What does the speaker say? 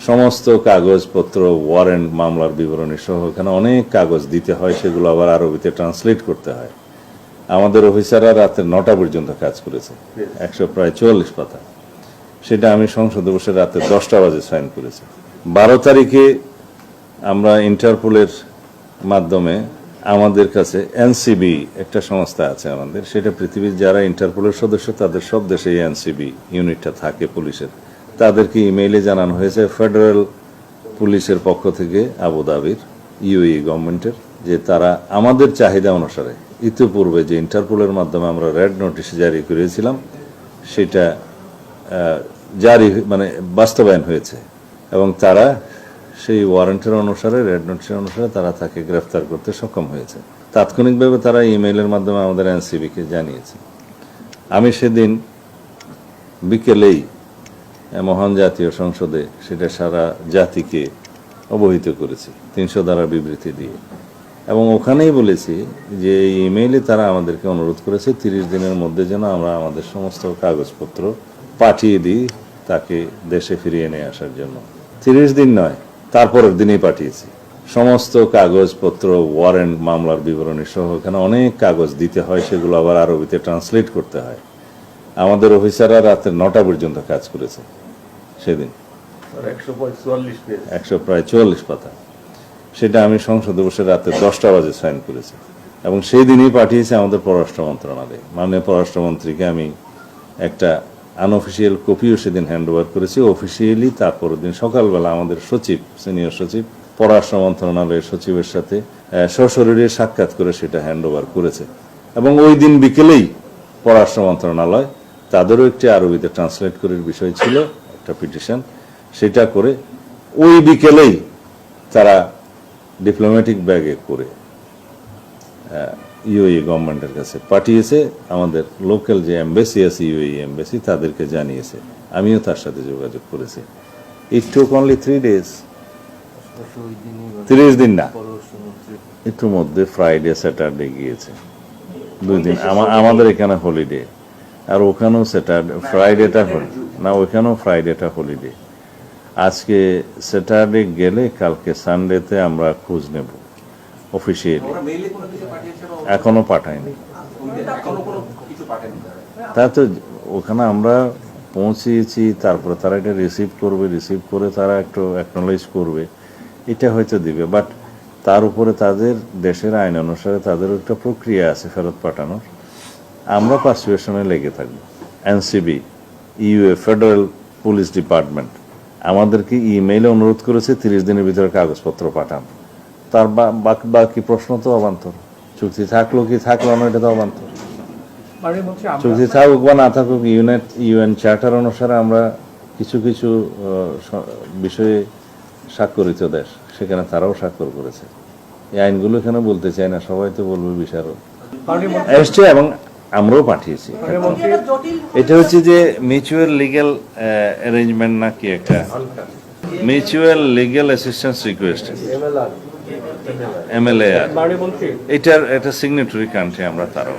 সমস্ত কাগজপত্র, ওয়ারেন্ট, মামলার বিবরণী সহ এখানে অনেক কাগজ দিতে হয়, সেগুলো আবার আরবিতে ট্রান্সলেট করতে হয়। আমাদের অফিসাররা রাতের 9টা পর্যন্ত কাজ করেছে, 144 পাতা। সেটা আমি সংসদে বসে রাতে 10টা বাজে সাইন করেছি। 12 তারিখে আমরা ইন্টারপোলের মাধ্যমে আমাদের কাছে এনসিবি একটা সংস্থা আছে আমাদের, সেটা পৃথিবীর যারা ইন্টারপোলের সদস্য তাদের সব দেশে এনসিবি ইউনিটটা থাকে পুলিশের, তাদেরকে ইমেইলে জানানো হয়েছে ফেডারেল পুলিশের পক্ষ থেকে আবুধাবির ইউএই গভর্নমেন্টের, যে তারা আমাদের চাহিদা অনুসারে ইতিপূর্বে যে ইন্টারপোলের মাধ্যমে আমরা রেড নোটিশ জারি করেছিলাম সেটা জারি বাস্তবায়ন হয়েছে, এবং তারা সেই ওয়ারেন্টের অনুসারে, রেড নোটিশের অনুসারে তারা তাকে গ্রেফতার করতে সক্ষম হয়েছে। তাৎক্ষণিকভাবে তারা ইমেইলের মাধ্যমে আমাদের এনসিবিকে জানিয়েছে। আমি সেদিন বিকেলেই মহান জাতীয় সংসদে সেটা সারা জাতিকে অবহিত করেছি 300 ধারা বিবৃতি দিয়ে, এবং ওখানেই বলেছি যে এই ইমেইলে তারা আমাদেরকে অনুরোধ করেছে 30 দিনের মধ্যে যেন আমরা আমাদের সমস্ত কাগজপত্র পাঠিয়ে দিই তাকে দেশে ফিরিয়ে নিয়ে আসার জন্য। 30 দিন নয়, তারপরের দিনেই পাঠিয়েছি। সমস্ত কাগজপত্র, ওয়ারেন্ট, মামলার বিবরণী সহ এখানে অনেক কাগজ দিতে হয়, সেগুলো আবার আরবিতে ট্রান্সলেট করতে হয়। আমাদের অফিসাররা রাতের 9টা পর্যন্ত কাজ করেছে সেদিন, 144 পাতা। সেটা আমি সংসদে বসে রাতে 10টা বাজে সাইন করেছি, এবং সেই দিনই পাঠিয়েছি আমাদের পররাষ্ট্র মন্ত্রণালয়ে। মাননীয় পররাষ্ট্রমন্ত্রীকে আমি একটা আনঅফিসিয়াল কপিও সেদিন হ্যান্ড ওভার করেছি। অফিসিয়ালি তারপরের দিন সকালবেলা আমাদের সচিব, সিনিয়র সচিব, পররাষ্ট্র মন্ত্রণালয়ের সচিবের সাথে সশরীরে সাক্ষাৎ করে সেটা হ্যান্ড ওভার করেছে, এবং ওই দিন বিকেলেই পররাষ্ট্র মন্ত্রণালয় তাদেরও একটি আরবিতে ট্রান্সলেট করার বিষয় ছিল, একটা পিটিশন, সেটা করে ওই বিকেলেই তারা ডিপ্লোম্যাটিক ব্যাগে করে ইউএই গভর্নমেন্টের কাছে পাঠিয়েছে। আমাদের লোকাল যে এমবেসি আছে, ইউএই এমবেসি, তাদেরকে জানিয়েছে। আমিও তার সাথে যোগাযোগ করেছি। ইট টুক অনলি 3 days, 30 দিন না, একটু মধ্যে ফ্রাইডে স্যাটারডে গিয়েছে, 2 দিন। আমাদের এখানে হলিডে, আর ওখানেও স্যাটারডে, ফ্রাইডেটা না, ওইখানেও ফ্রাইডেটা হলিডে। আজকে স্যাটারডে গেলে কালকে সানডেতে আমরা খোঁজ নেব অফিসিয়ালি। এখনো পাঠায়নি, তা তো ওখানে আমরা পৌঁছিয়েছি, তারপরে তারা এটা রিসিভ করবে, রিসিভ করে তারা একটু অ্যাকনোলেজ করবে, এটা হয়তো দিবে। বাট তার উপরে তাদের দেশের আইন অনুসারে তাদের একটা প্রক্রিয়া আছে ফেরত পাঠানোর। আমরা পারসুয়েশনে লেগে থাকবো। NCB, UA, federal police department আমাদেরকে ইমেইলে অনুরোধ করেছে 30 দিনের ভিতরে কাগজপত্র পাঠান। তার বাকি প্রশ্ন তো অবান্তর। চুক্তি থাকলো কি থাকলো না, এটা তো অবান্তর। চুক্তি থাকুক বা না থাকুক, ইউএন চার্টার অনুসারে আমরা কিছু কিছু বিষয়ে স্বাক্ষরিত দেশ, সেখানে তারাও স্বাক্ষর করেছে। এই আইনগুলো এখানে বলতে চাই না, সবাই তো বলবে বিশারদ এসছে, এবং আমরাও পাঠিয়েছি। এটা হচ্ছে যে মিউচুয়াল লিগ্যাল অ্যারেঞ্জমেন্ট না কি একটা, mutual legal assistance request, MLAR, এটার একটা সিগনেটরি কান্ট্রি আমরা, তারাও